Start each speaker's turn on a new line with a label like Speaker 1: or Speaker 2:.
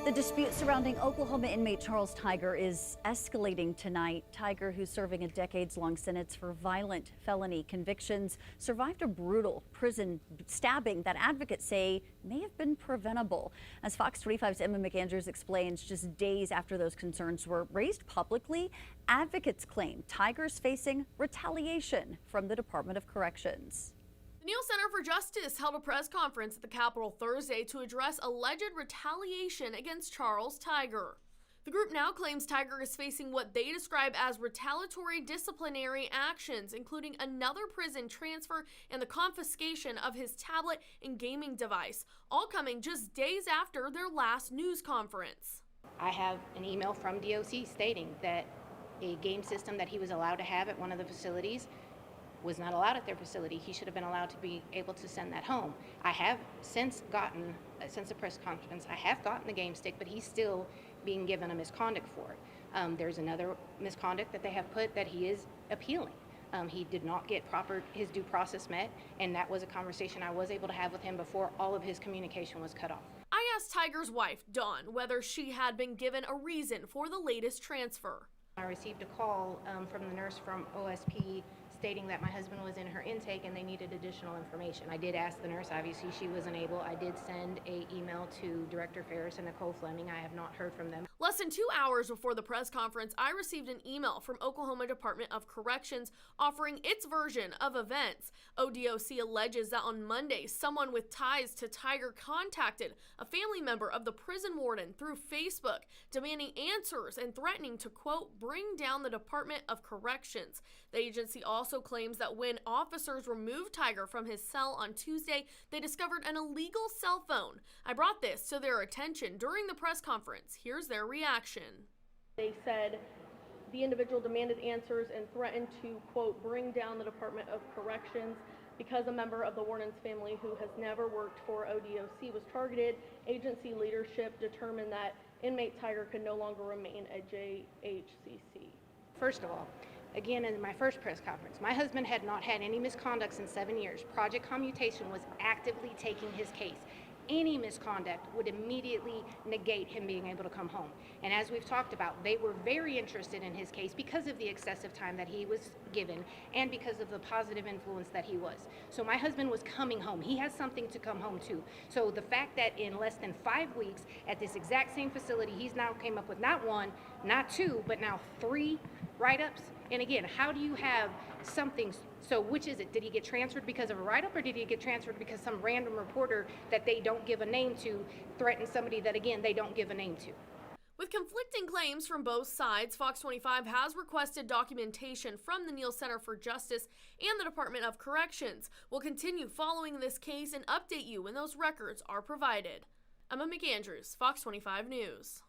Speaker 1: The dispute surrounding Oklahoma inmate Charles Tiger is escalating tonight. Tiger, who's serving a decades-long sentence for violent felony convictions, survived a brutal prison stabbing that advocates say may have been preventable. As Fox 25's Emma McAndrews explains, just days after those concerns were raised publicly, advocates claim Tiger's facing retaliation from the Department of Corrections.
Speaker 2: The Neal Center for Justice held a press conference at the Capitol Thursday to address alleged retaliation against Charles Tiger. The group now claims Tiger is facing what they describe as retaliatory disciplinary actions, including another prison transfer and the confiscation of his tablet and gaming device, all coming just days after their last news conference.
Speaker 3: I have an email from DOC stating that a game system that he was allowed to have at one of the facilities was not allowed at their facility. He should have been allowed to be able to send that home. I have since the press conference, I have gotten the game stick, but he's still being given a misconduct for it. There's another misconduct that they have put that he is appealing. He did not get his due process met, and that was a conversation I was able to have with him before all of his communication was cut off.
Speaker 2: I asked Tiger's wife, Dawn, whether she had been given a reason for the latest transfer.
Speaker 3: I received a call from the nurse from OSP stating that my husband was in her intake and they needed additional information. I did ask the nurse, obviously she wasn't able. I did send an email to Director Ferris and Nicole Fleming. I have not heard from them.
Speaker 2: Less than 2 hours before the press conference, I received an email from Oklahoma Department of Corrections offering its version of events. ODOC alleges that on Monday, someone with ties to Tiger contacted a family member of the prison warden through Facebook, demanding answers and threatening to, quote, bring down the Department of Corrections. The agency also claims that when officers removed Tiger from his cell on Tuesday, they discovered an illegal cell phone. I brought this to their attention during the press conference. Here's their reaction.
Speaker 4: They said the individual demanded answers and threatened to, quote, bring down the Department of Corrections. Because a member of the warden's family who has never worked for ODOC was targeted, agency leadership determined that inmate Tiger could no longer remain at JHCC.
Speaker 3: First of all, again, in my first press conference, my husband had not had any misconducts in 7 years. Project Commutation was actively taking his case. Any misconduct would immediately negate him being able to come home. And as we've talked about, they were very interested in his case because of the excessive time that he was given and because of the positive influence that he was. So my husband was coming home. He has something to come home to. So the fact that in less than 5 weeks at this exact same facility, he's now came up with not one, not two, but now 3 write-ups. And again, how do you have something, so which is it? Did he get transferred because of a write-up, or did he get transferred because some random reporter that they don't give a name to threatened somebody that, again, they don't give a name to?
Speaker 2: With conflicting claims from both sides, Fox 25 has requested documentation from the Neal Center for Justice and the Department of Corrections. We'll continue following this case and update you when those records are provided. Emma McAndrews, Fox 25 News.